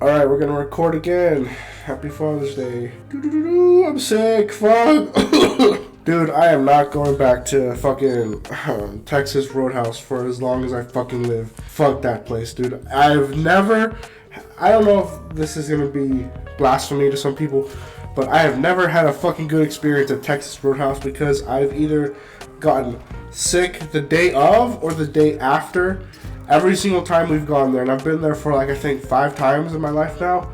Alright, we're gonna record again. Happy Father's Day. I'm sick, fuck. Dude, I am not going back to fucking Texas Roadhouse for as long as I fucking live. Fuck that place, dude. I don't know if this is gonna be blasphemy to some people, but I have never had a fucking good experience at Texas Roadhouse because I've either gotten sick the day of or the day after. Every single time we've gone there, and I've been there for I think 5 times in my life now,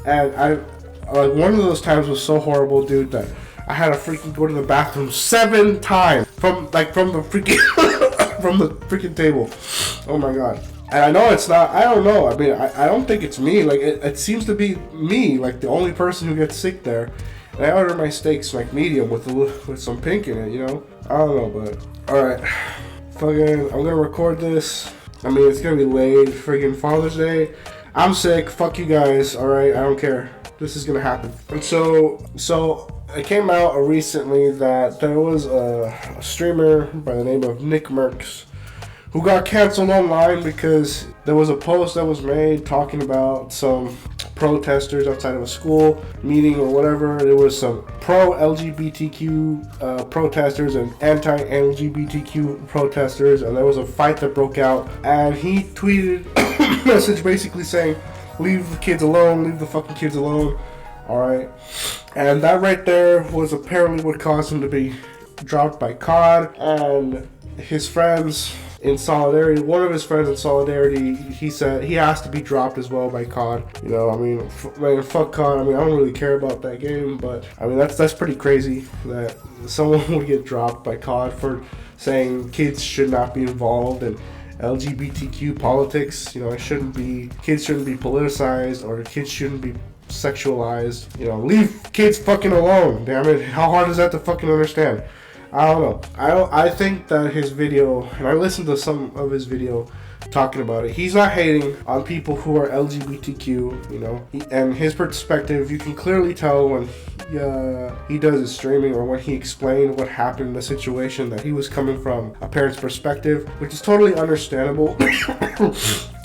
and one of those times was so horrible, dude, that I had to freaking go to the bathroom 7 times from the freaking table. Oh my god. And I know it's not. I don't know. I mean, I don't think it's me. Like it seems to be me, like the only person who gets sick there. And I order my steaks medium with some pink in it. You know. I don't know, but all right. Fucking, I'm gonna record this. I mean, it's gonna be late, friggin' Father's Day. I'm sick, fuck you guys, alright? I don't care. This is gonna happen. And so it came out recently that there was a streamer by the name of Nick Merckx who got canceled online because there was a post that was made talking about some protesters outside of a school meeting or whatever. There was some pro-LGBTQ protesters and anti-LGBTQ protesters, and there was a fight that broke out, and he tweeted a message basically saying, leave the kids alone, leave the fucking kids alone, alright? And that right there was apparently what caused him to be dropped by COD, and his friends in solidarity, one of his friends in solidarity, he said he has to be dropped as well by COD. You know, I mean, fuck COD. I mean, I don't really care about that game, but I mean, that's pretty crazy that someone would get dropped by COD for saying kids should not be involved in LGBTQ politics. You know, kids shouldn't be politicized, or kids shouldn't be sexualized. You know, leave kids fucking alone. Damn it, how hard is that to fucking understand? I don't know. I think that his video, and I listened to some of his video talking about it, he's not hating on people who are LGBTQ, you know, and his perspective, you can clearly tell when he does his streaming or when he explained what happened in the situation, that he was coming from a parent's perspective, which is totally understandable.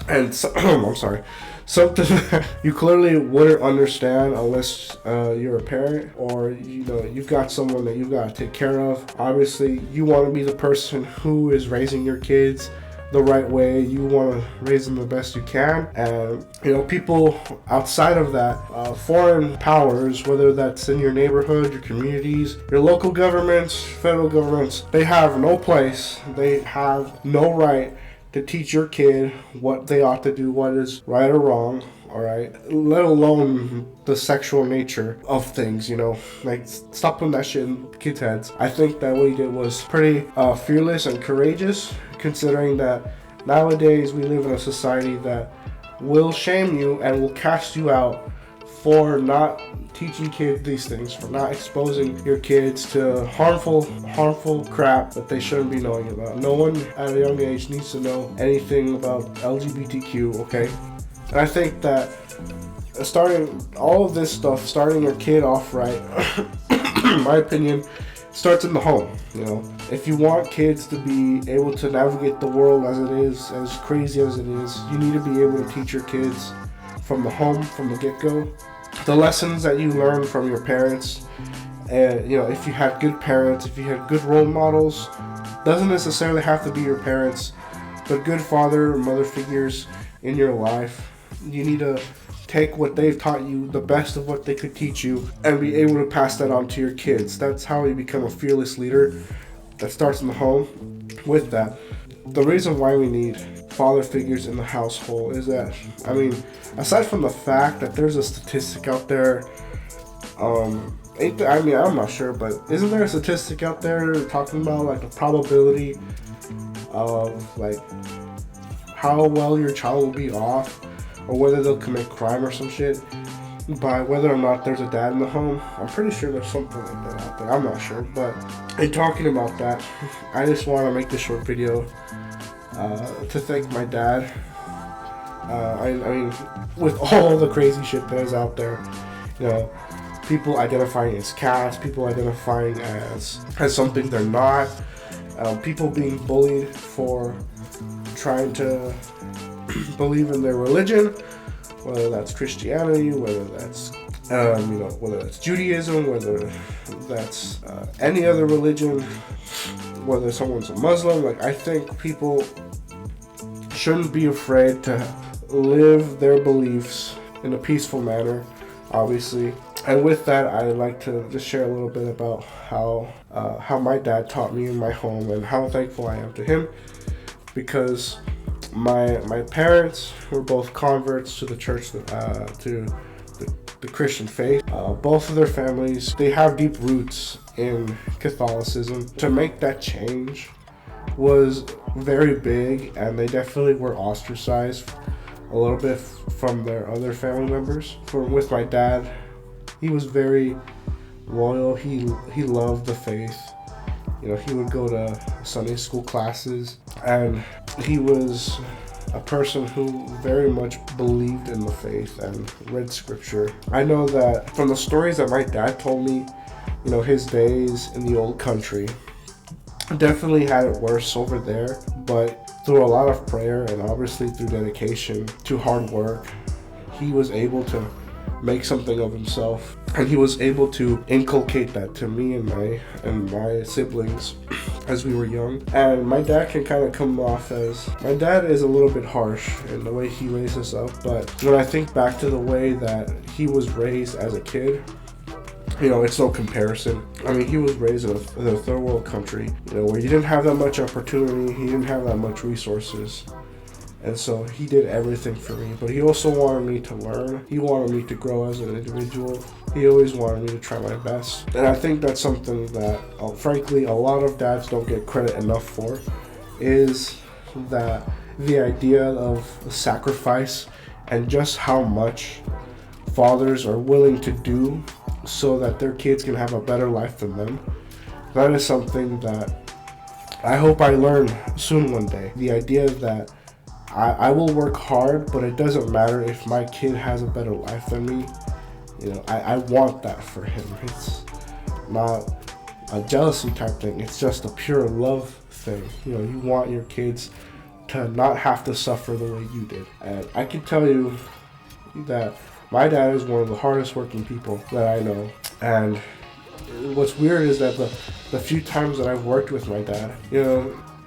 And I'm sorry. Something that you clearly wouldn't understand unless you're a parent, or you know you've got someone that you've got to take care of. Obviously, you want to be the person who is raising your kids the right way. You want to raise them the best you can, and you know, people outside of that, foreign powers, whether that's in your neighborhood, your communities, your local governments, federal governments, they have no place, they have no right to teach your kid what they ought to do, what is right or wrong, alright? Let alone the sexual nature of things, you know? Like, stop putting that shit in kids' heads. I think that what he did was pretty fearless and courageous, considering that nowadays we live in a society that will shame you and will cast you out for not teaching kids these things, for not exposing your kids to harmful crap that they shouldn't be knowing about. No one at a young age needs to know anything about LGBTQ, okay? And I think that starting all of this stuff, starting your kid off right, in my opinion, starts in the home. You know, if you want kids to be able to navigate the world as it is, as crazy as it is, you need to be able to teach your kids from the home, from the get-go, the lessons that you learn from your parents. And you know, if you had good parents, if you had good role models, doesn't necessarily have to be your parents, but good father or mother figures in your life. You need to take what they've taught you, the best of what they could teach you, and be able to pass that on to your kids. That's how you become a fearless leader. That starts in the home. With that, the reason why we need father figures in the household is that, I mean, aside from the fact that there's a statistic out there, I'm not sure, but isn't there a statistic out there talking about like the probability of like how well your child will be off, or whether they'll commit crime or some shit, by whether or not there's a dad in the home? I'm pretty sure there's something like that out there. I'm not sure, but in talking about that, I just want to make this short video to thank my dad. I mean, with all the crazy shit that is out there, you know, people identifying as cats, people identifying as something they're not, people being bullied for trying to believe in their religion, whether that's Christianity, whether that's whether that's Judaism, whether that's any other religion, whether someone's a Muslim. Like, I think people shouldn't be afraid to live their beliefs in a peaceful manner, obviously. And with that, I'd like to just share a little bit about how my dad taught me in my home and how thankful I am to him, because my parents were both converts to the church, to the Christian faith. Both of their families, they have deep roots in Catholicism. To make that change was very big, and they definitely were ostracized a little bit from their other family members. With my dad, he was very loyal. He loved the faith. He would go to Sunday school classes, and he was a person who very much believed in the faith and read scripture. I know that from the stories that my dad told me, his days in the old country definitely had it worse over there, but through a lot of prayer and obviously through dedication to hard work, he was able to make something of himself, and he was able to inculcate that to me and my siblings as we were young. And my dad can kind of come off as, my dad is a little bit harsh in the way he raised us up, but when I think back to the way that he was raised as a kid, it's no comparison. I mean, he was raised in a third world country, where you didn't have that much opportunity, he didn't have that much resources. And so he did everything for me, but he also wanted me to learn. He wanted me to grow as an individual. He always wanted me to try my best. And I think that's something that, frankly, a lot of dads don't get credit enough for, is that the idea of sacrifice and just how much fathers are willing to do so that their kids can have a better life than them. That is something that I hope I learn soon one day. The idea that I will work hard, but it doesn't matter if my kid has a better life than me. I want that for him. It's not a jealousy type thing. It's just a pure love thing. You want your kids to not have to suffer the way you did. And I can tell you that my dad is one of the hardest working people that I know. And what's weird is that the few times that I've worked with my dad,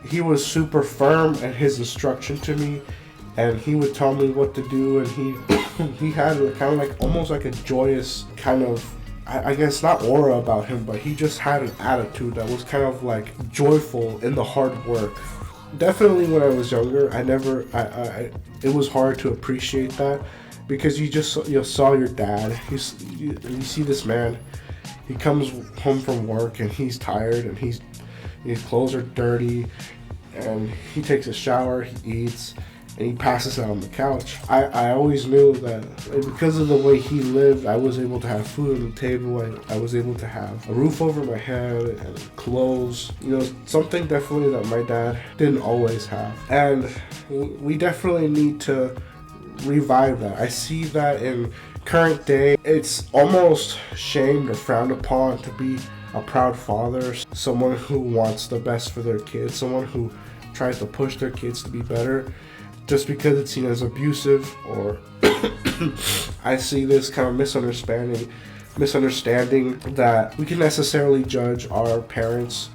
he was super firm in his instruction to me, and he would tell me what to do, and he had kind of like almost like a joyous kind of, I guess not aura about him, but he just had an attitude that was kind of like joyful in the hard work. Definitely when I was younger, it was hard to appreciate that, because you saw your dad, you see this man, he comes home from work and he's tired and his clothes are dirty, and he takes a shower, he eats, and he passes out on the couch. I always knew that because of the way he lived, I was able to have food on the table, I was able to have a roof over my head and clothes, something definitely that my dad didn't always have. And we definitely need to revive that. I see that in current day, it's almost shamed or frowned upon to be a proud father, someone who wants the best for their kids, someone who tries to push their kids to be better, just because it's seen as abusive, or I see this kind of misunderstanding that we can necessarily judge our parents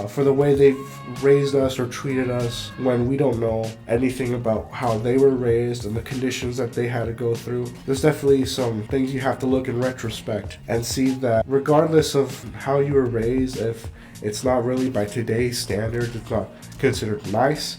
for the way they've raised us or treated us, when we don't know anything about how they were raised and the conditions that they had to go through. There's definitely some things you have to look in retrospect and see that regardless of how you were raised, if it's not really by today's standards, it's not considered nice,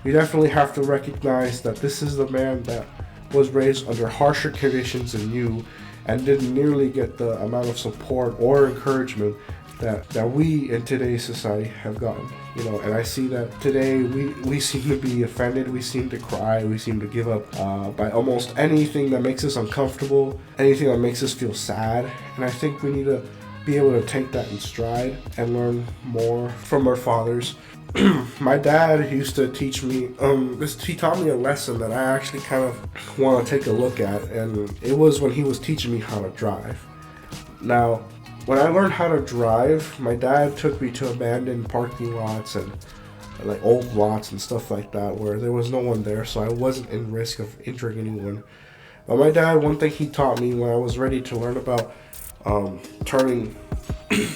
you definitely have to recognize that this is the man that was raised under harsher conditions than you, and didn't nearly get the amount of support or encouragement that we in today's society have gotten. And I see that today we seem to be offended, we seem to cry, we seem to give up by almost anything that makes us uncomfortable, anything that makes us feel sad. And I think we need to be able to take that in stride and learn more from our fathers. My dad used to teach me, he taught me a lesson that I actually kind of want to take a look at, and it was when he was teaching me how to drive. Now, when I learned how to drive, my dad took me to abandoned parking lots and like old lots and stuff like that, where there was no one there, so I wasn't in risk of injuring anyone. But my dad, one thing he taught me when I was ready to learn about turning,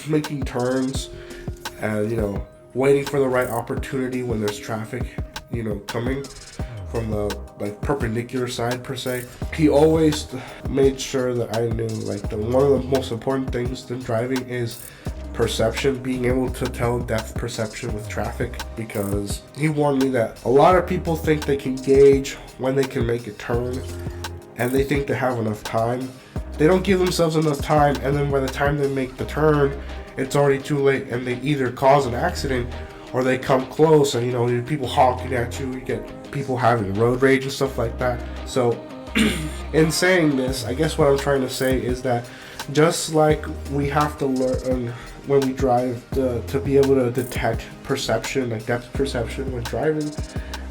making turns, and waiting for the right opportunity when there's traffic, coming from the perpendicular side per se. He always made sure that I knew one of the most important things in driving is perception, being able to tell depth perception with traffic, because he warned me that a lot of people think they can gauge when they can make a turn, and they think they have enough time. They don't give themselves enough time, and then by the time they make the turn, it's already too late, and they either cause an accident or they come close, and people honking at you. You get people having road rage and stuff like that. So in saying this, I guess what I'm trying to say is that just like we have to learn when we drive to be able to detect perception, like depth perception when driving,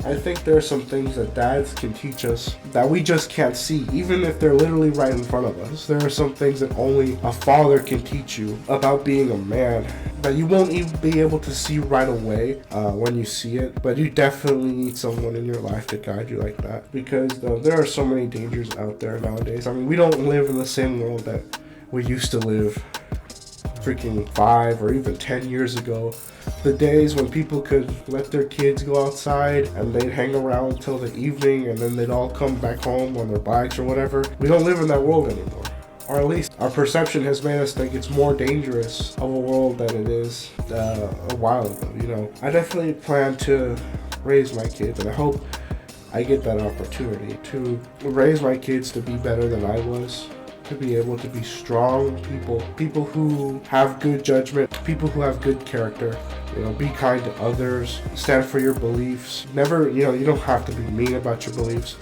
I think there are some things that dads can teach us that we just can't see, even if they're literally right in front of us. There are some things that only a father can teach you about being a man that you won't even be able to see right away when you see it, but you definitely need someone in your life to guide you like that, because there are so many dangers out there nowadays. I mean, we don't live in the same world that we used to live freaking 5 or even 10 years ago. The days when people could let their kids go outside and they'd hang around until the evening and then they'd all come back home on their bikes or whatever. We don't live in that world anymore. Or at least our perception has made us think it's more dangerous of a world than it is a while ago, I definitely plan to raise my kids, and I hope I get that opportunity to raise my kids to be better than I was, to be able to be strong people who have good judgment, people who have good character. Be kind to others, stand for your beliefs. Never, you don't have to be mean about your beliefs,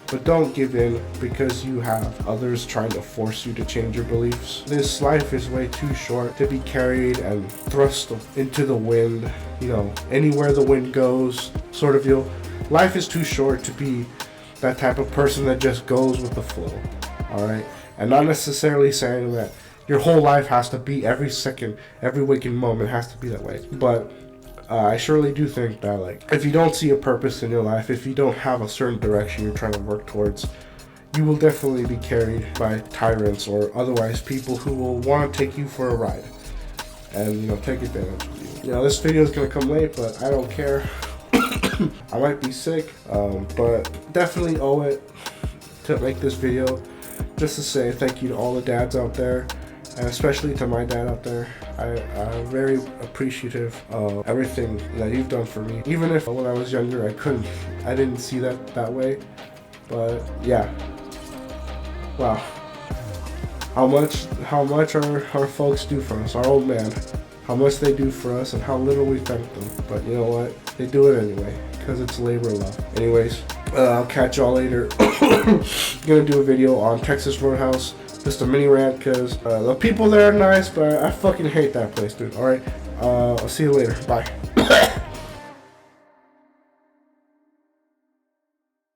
but don't give in because you have others trying to force you to change your beliefs. This life is way too short to be carried and thrust into the wind, anywhere the wind goes, sort of deal. Life is too short to be that type of person that just goes with the flow, all right? And not necessarily saying that your whole life has to be every second, every waking moment has to be that way. But I surely do think that if you don't see a purpose in your life, if you don't have a certain direction you're trying to work towards, you will definitely be carried by tyrants or otherwise people who will want to take you for a ride and take advantage of you. This video is going to come late, but I don't care. I might be sick, but definitely owe it to make this video. Just to say thank you to all the dads out there, and especially to my dad out there. I'm very appreciative of everything that you've done for me. Even if when I was younger I didn't see that way. But yeah, wow. How much our folks do for us, our old man, how much they do for us and how little we thank them. But you know what? They do it anyway, because it's labor of love. Anyways, I'll catch y'all later. Gonna do a video on Texas Roadhouse. Just a mini rant because the people there are nice, but I fucking hate that place, dude. Alright, I'll see you later. Bye.